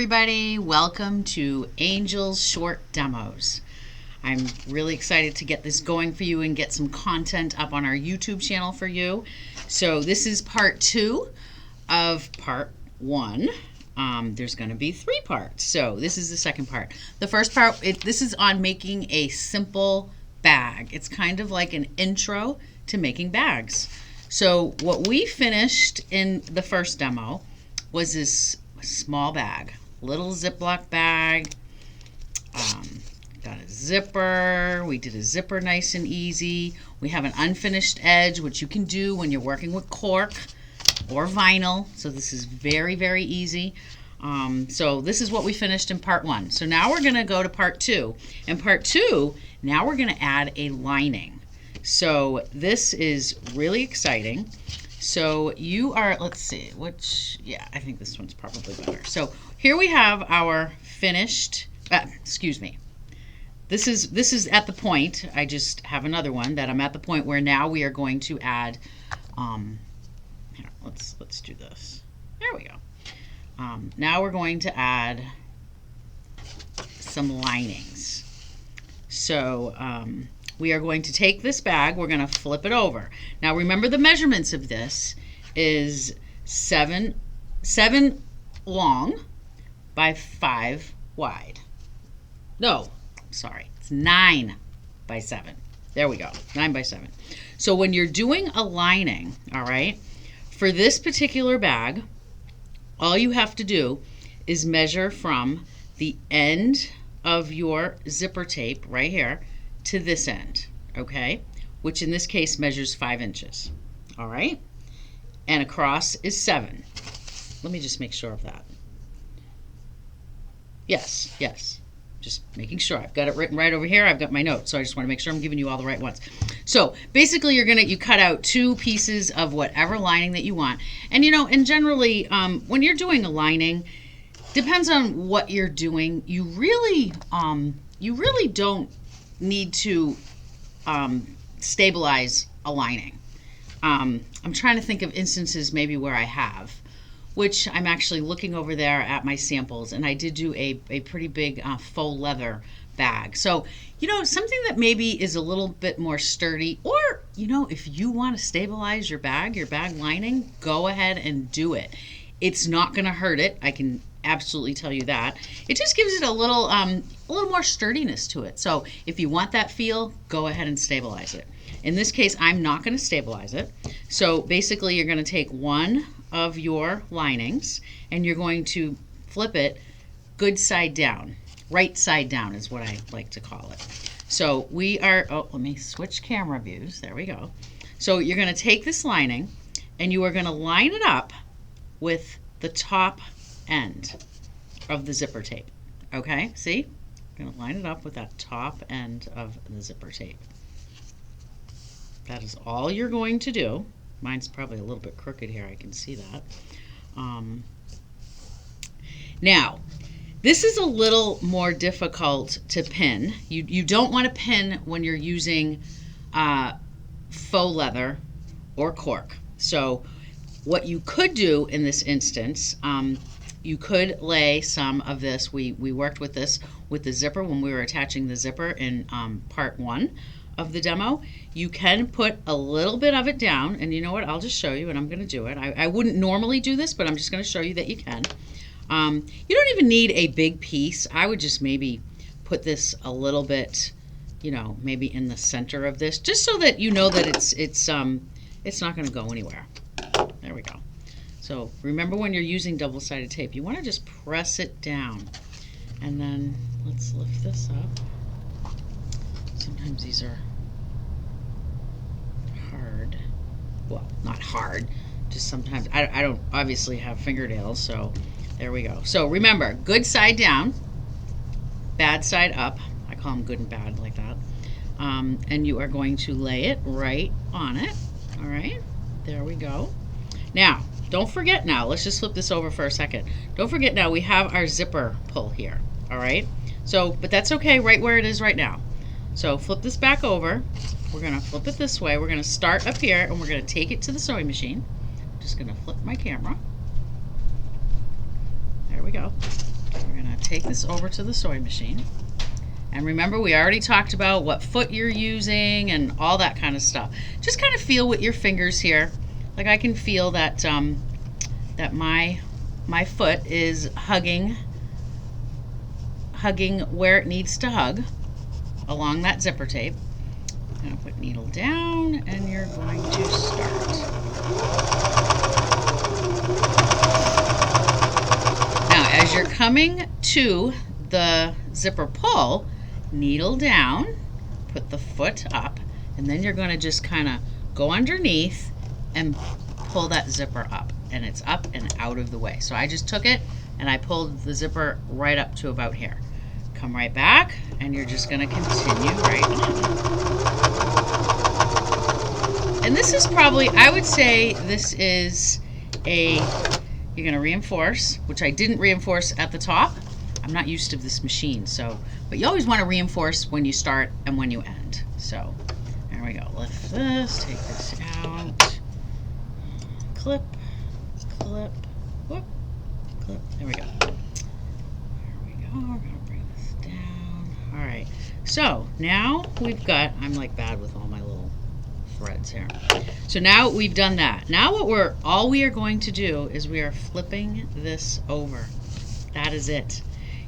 everybody, welcome to Angel's Short Demos. I'm really excited to get this going for you and get some content up on our YouTube channel for you. So this is part 2 of part 1. There's going to be 3 parts, so this is the second part. The first part, this is on making a simple bag. It's kind of like an intro to making bags. So what we finished in the first demo was this small bag, little Ziploc bag. Got a zipper. We did a zipper nice and easy. We have an unfinished edge, which you can do when you're working with cork or vinyl. So this is very, very easy. So this is what we finished in part 1. So now we're going to go to part 2. In part 2, now we're going to add a lining. So this is really exciting. So you are, let's see, yeah, I think this one's probably better. So here we have our finished, This is at the point, I just have another one that I'm at the point where now we are going to add, here, let's do this. There we go. Now we're going to add some linings. So, we are going to take this bag, we're going to flip it over. Now remember the measurements of this is 7 long by 5 wide. No, sorry, it's 9 by 7. There we go, 9 by 7. So when you're doing a lining, all right, for this particular bag, all you have to do is measure from the end of your zipper tape right here to this end, okay, which in this case measures 5 inches, all right, and across is 7. Let me just make sure of that. Yes, just making sure. I've got it written right over here. I've got my notes, so I just want to make sure I'm giving you all the right ones. So basically you cut out 2 pieces of whatever lining that you want, and and generally when you're doing a lining, depends on what you're doing, you really don't need to stabilize a lining. I'm trying to think of instances maybe where I have, which I'm actually looking over there at my samples, and I did do a pretty big faux leather bag. So, something that maybe is a little bit more sturdy, or, if you want to stabilize your bag lining, go ahead and do it. It's not going to hurt it. I can absolutely tell you that. It just gives it a little more sturdiness to it. So if you want that feel, go ahead and stabilize it. In this case, I'm not going to stabilize it. So basically you're going to take one of your linings and you're going to flip it good side down. Right side down is what I like to call it. So we are, let me switch camera views. There we go. So you're going to take this lining and you are going to line it up with the top end of the zipper tape. Okay, see? I'm going to line it up with that top end of the zipper tape. That is all you're going to do. Mine's probably a little bit crooked here, I can see that. Now, this is a little more difficult to pin. You don't want to pin when you're using faux leather or cork. So what you could do in this instance, you could lay some of this. We worked with this with the zipper when we were attaching the zipper in part 1 of the demo. You can put a little bit of it down, and you know what? I'll just show you, and I'm going to do it. I wouldn't normally do this, but I'm just going to show you that you can. You don't even need a big piece. I would just maybe put this a little bit, maybe in the center of this, just so that you know that it's not going to go anywhere. There we go. So remember, when you're using double-sided tape, you want to just press it down. And then let's lift this up. Sometimes these are hard. Well, not hard, just sometimes. I don't obviously have fingernails, so there we go. So remember, good side down, bad side up. I call them good and bad like that. And you are going to lay it right on it. All right, there we go. Now, don't forget now, let's just flip this over for a second. Don't forget now, we have our zipper pull here, all right? So, but that's okay right where it is right now. So flip this back over. We're gonna flip it this way. We're gonna start up here and we're gonna take it to the sewing machine. I'm just gonna flip my camera. There we go. take this over to the sewing machine. And remember, we already talked about what foot you're using and all that kind of stuff. Just kind of feel with your fingers here. Like I can feel that that my foot is hugging where it needs to hug along that zipper tape. I'm going to put needle down, and you're going to start. Now, as you're coming to the zipper pull, needle down, put the foot up, and then you're going to just kind of go underneath and pull that zipper up, and it's up and out of the way. So I just took it and I pulled the zipper right up to about here. Come right back, and you're just going to continue right on. And this is probably, I would say this is you're going to reinforce, which I didn't reinforce at the top. I'm not used to this machine, but you always want to reinforce when you start and when you end. So there we go. Lift this, take this out, clip, clip, whoop, clip. There we go. There we go. We're going to bring this down. All right. So now we've got, I'm like bad with all my little threads here. So now we've done that. Now all we are going to do is we are flipping this over. That is it.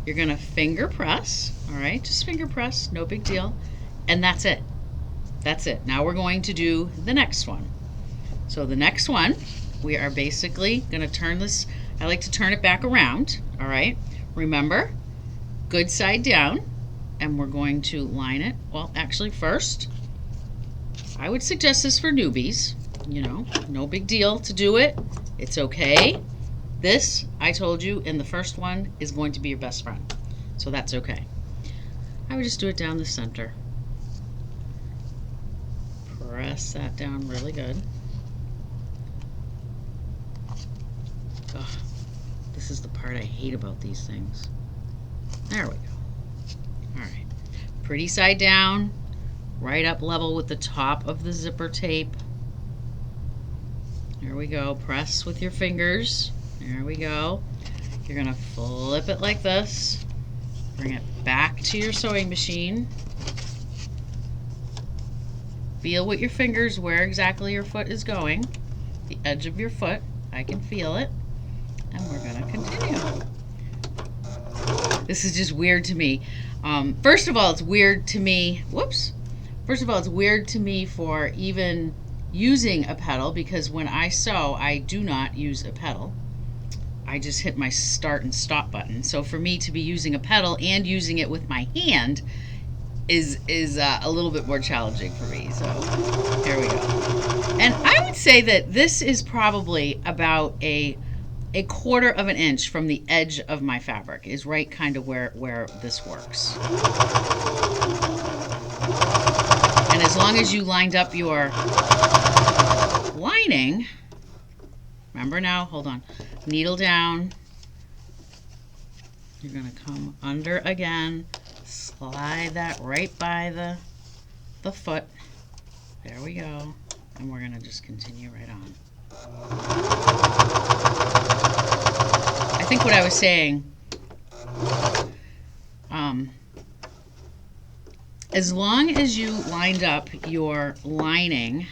You're going to finger press, all right? Just finger press, no big deal. And that's it. That's it. Now we're going to do the next one. So the next one, we are basically going to turn this, I like to turn it back around, all right? Remember, good side down, and we're going to line it. Well, actually first, I would suggest this for newbies. You know, no big deal to do it. It's okay. This, I told you, in the first one, is going to be your best friend. So that's okay. I would just do it down the center. Press that down really good. Ugh, this is the part I hate about these things. There we go. All right. Pretty side down, right up level with the top of the zipper tape. There we go. Press with your fingers. There we go. You're going to flip it like this. Bring it back to your sewing machine. Feel with your fingers where exactly your foot is going. The edge of your foot. I can feel it. And we're going to continue. This is just weird to me. First of all, it's weird to me. Whoops. First of all, it's weird to me for even using a pedal, because when I sew, I do not use a pedal. I just hit my start and stop button. So for me to be using a pedal and using it with my hand is a little bit more challenging for me. So here we go. And I would say that this is probably about a quarter of an inch from the edge of my fabric, is right kind of where this works. And as long as you lined up your lining, remember now, hold on, needle down, you're going to come under again, slide that right by the foot, there we go, and we're going to just continue right on. I think what I was saying, as long as you lined up your lining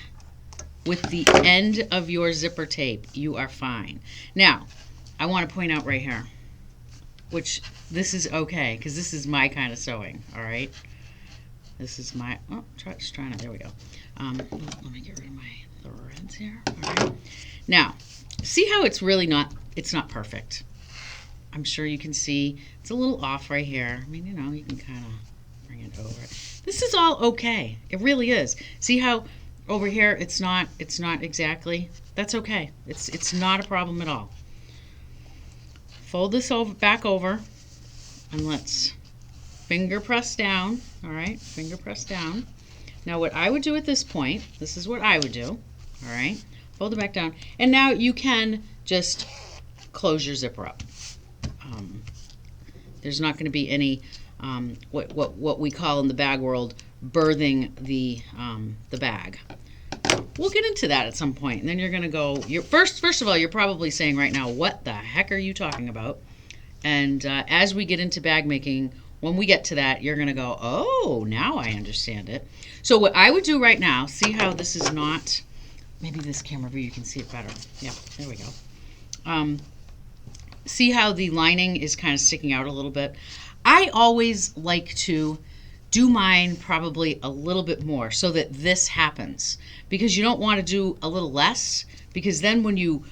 with the end of your zipper tape, you are fine. Now, I want to point out right here, which this is okay, because this is my kind of sewing, all right? This is my, oh, just trying to, there we go. Let me get rid of my threads here, all right? Now, see how it's really not, it's not perfect. I'm sure you can see it's a little off right here. I mean, you know, you can kind of bring it over. This is all okay. It really is. See how over here it's not exactly, that's okay. It's not a problem at all. Fold this over, back over, and let's finger press down, all right? Finger press down. Now what I would do at this point, this is what I would do, all right? Fold it back down, and now you can just close your zipper up. There's not going to be any what we call in the bag world birthing the bag. We'll get into that at some point, and then you're going to go. First of all, you're probably saying right now, "What the heck are you talking about?" And as we get into bag making, when we get to that, you're going to go, oh, now I understand it. So what I would do right now, see how this is not, maybe this camera view, you can see it better. Yeah, there we go. See how the lining is kind of sticking out a little bit? I always like to do mine probably a little bit more so that this happens, because you don't want to do a little less, because then when you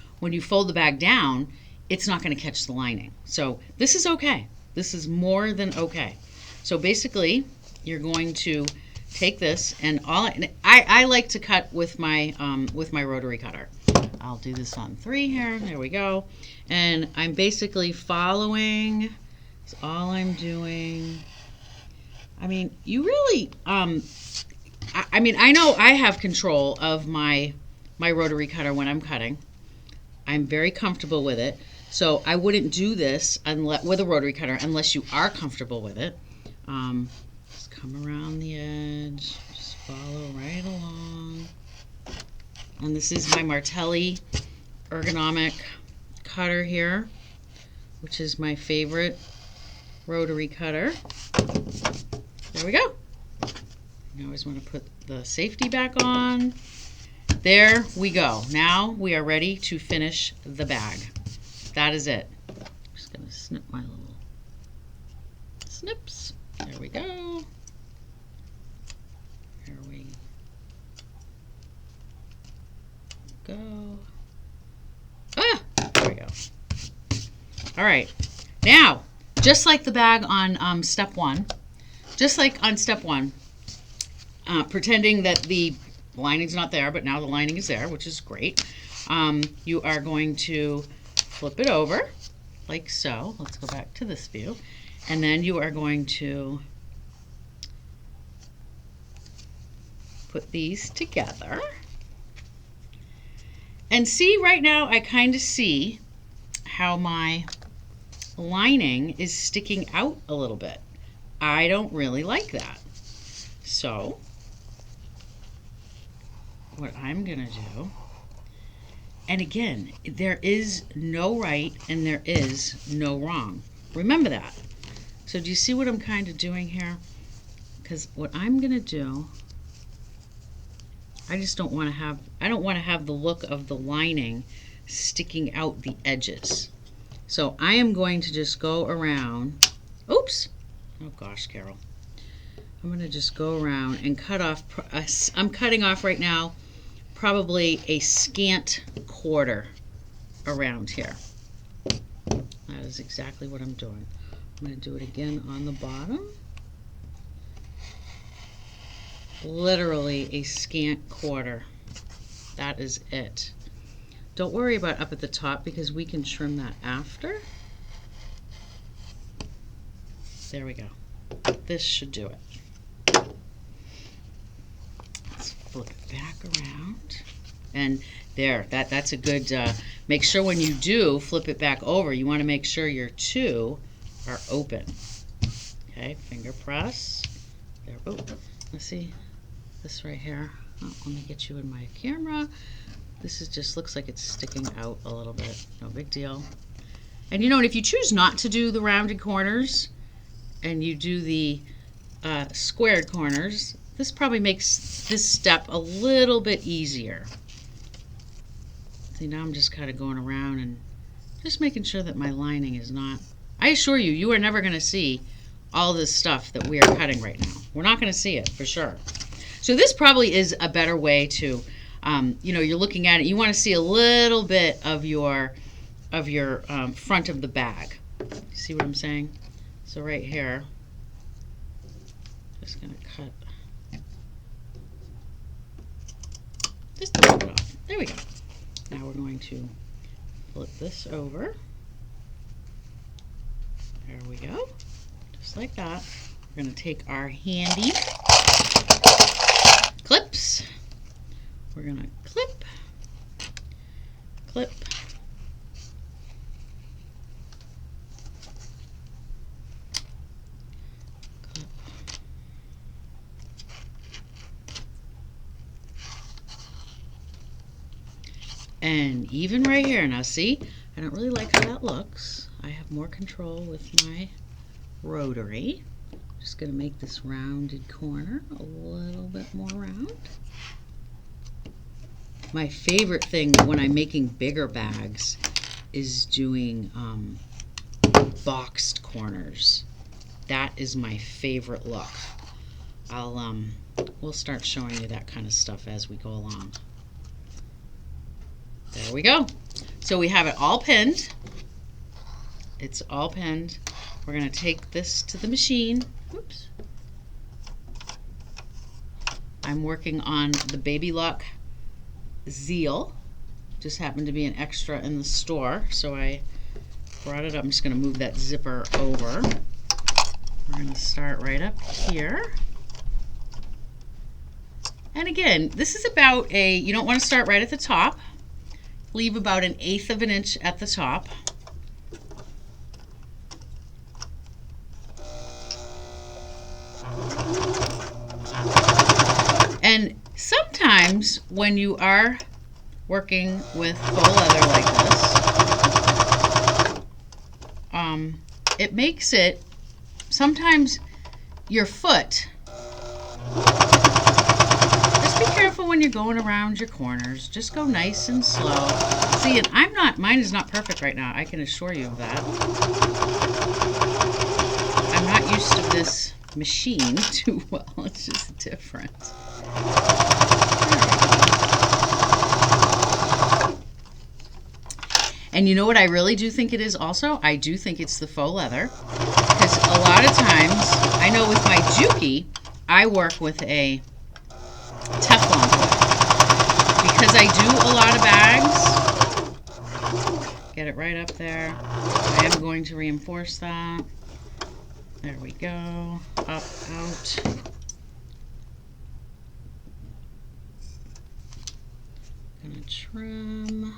fold the bag down, it's not going to catch the lining. So this is okay. This is more than okay. So basically, you're going to take this, and I like to cut with my rotary cutter. I'll do this on 3 here. There we go. And I'm basically following. That's all I'm doing. I mean, you really, I mean, I know I have control of my rotary cutter when I'm cutting. I'm very comfortable with it. So I wouldn't do this with a rotary cutter unless you are comfortable with it. Just come around the edge, just follow right along. And this is my Martelli ergonomic cutter here, which is my favorite rotary cutter. There we go. You always want to put the safety back on. There we go. Now we are ready to finish the bag. That is it. I'm just going to snip my little snips. There we go. Here we go. Ah, there we go. All right. Now, just like the bag on step 1, pretending that the lining's not there, but now the lining is there, which is great. You are going to flip it over like so. Let's go back to this view. And then you are going to put these together. And see, right now I kind of see how my lining is sticking out a little bit. I don't really like that. So what I'm gonna do, and again, there is no right and there is no wrong. Remember that. So do you see what I'm kind of doing here? Because what I'm gonna do, I just don't want to have, I don't want to have the look of the lining sticking out the edges. So I am going to just go around, oops, oh gosh, Carol. I'm going to just go around and cut off, I'm cutting off right now probably a scant quarter around here. That is exactly what I'm doing. I'm going to do it again on the bottom. Literally a scant quarter. That is it. Don't worry about up at the top because we can trim that after. There we go. This should do it. Let's flip it back around. And there, that's a good, make sure when you do flip it back over, you want to make sure your two are open. Okay, finger press. There, oh, let's see this right here. Oh, let me get you in my camera. This is just looks like it's sticking out a little bit. No big deal. And you know, if you choose not to do the rounded corners and you do the squared corners, this probably makes this step a little bit easier. See, now I'm just kind of going around and just making sure that my lining is not, I assure you, you are never going to see all this stuff that we are cutting right now. We're not going to see it for sure. So this probably is a better way to, you know, you're looking at it, you want to see a little bit of your front of the bag. See what I'm saying? So right here, just going to cut just a little bit off. There we go. Now we're going to flip this over. There we go. Just like that. We're going to take our handy clips. We're going to clip, clip, clip. And even right here, now see, I don't really like how that looks. I have more control with my rotary. Just going to make this rounded corner a little bit more round. My favorite thing when I'm making bigger bags is doing boxed corners. That is my favorite look. We'll start showing you that kind of stuff as we go along. There we go. So we have it all pinned. It's all pinned. We're going to take this to the machine. Oops. I'm working on the Baby Lock Zeal. Just happened to be an extra in the store, so I brought it up. I'm just going to move that zipper over. We're going to start right up here. And again, this is about you don't want to start right at the top. Leave about 1/8 of an inch at the top. And sometimes when you are working with faux leather like this, it makes it, sometimes your foot, just be careful when you're going around your corners. Just go nice and slow. See, and mine is not perfect right now, I can assure you of that. I'm not used to this machine too well. It's just different. And you know what I really do think it is also? I do think it's the faux leather. Because a lot of times, I know with my Juki, I work with a Teflon foot. Because I do a lot of bags. Get it right up there. I am going to reinforce that. There we go. Up, out. Gonna trim.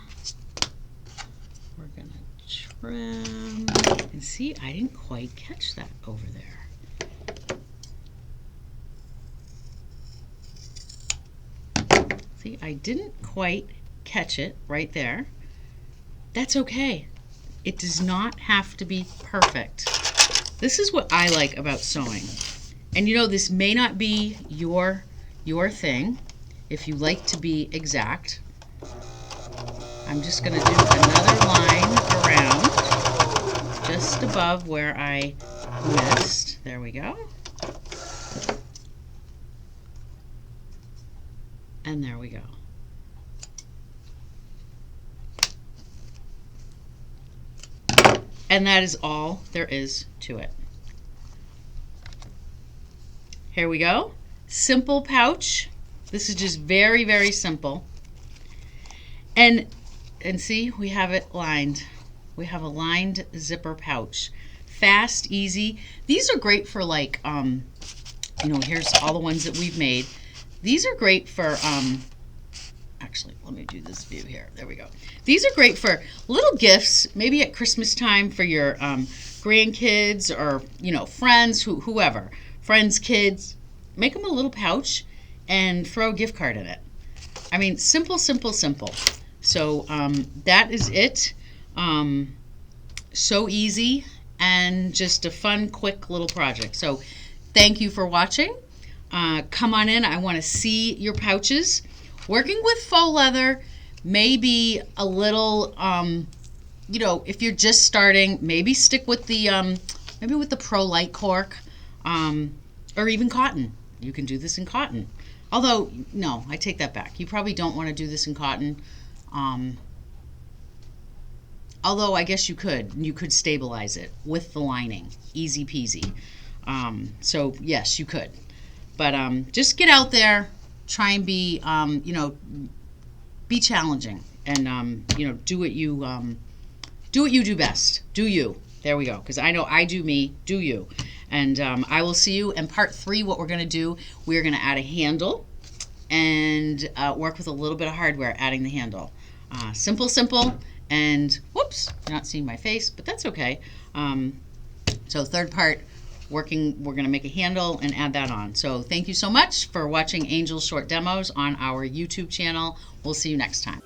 We're gonna trim. And see, I didn't quite catch that over there. See, I didn't quite catch it right there. That's okay. It does not have to be perfect. This is what I like about sewing. And you know, this may not be your thing. If you like to be exact, I'm just going to do another line around just above where I missed. There we go. And there we go. And that is all there is to it. Here we go. Simple pouch. This is just very, very simple. And see, we have it lined. We have a lined zipper pouch. Fast, easy. These are great for like, you know, here's all the ones that we've made. These are great for, actually, let me do this view here. There we go. These are great for little gifts, maybe at Christmas time for your grandkids or, you know, friends, whoever. Friends, kids. Make them a little pouch and throw a gift card in it. I mean, simple, simple, simple. So that is it. So easy and just a fun, quick little project. So thank you for watching. Come on in. I want to see your pouches. Working with faux leather may be a little, you know, if you're just starting, maybe stick with the, maybe with the Pro Light cork, or even cotton. You can do this in cotton. Although, no, I take that back. You probably don't want to do this in cotton. Although I guess you could stabilize it with the lining. Easy peasy. So yes, you could. But just get out there, try and be, you know, be challenging, and you know, do what you do best. Do you? There we go. Because I know I do me. Do you? And I will see you in part 3. What we're going to do, we're going to add a handle and work with a little bit of hardware, adding the handle. Simple, simple, and whoops, you're not seeing my face, but that's okay. So third part, we're going to make a handle and add that on. So thank you so much for watching Angel's Short Demos on our YouTube channel. We'll see you next time.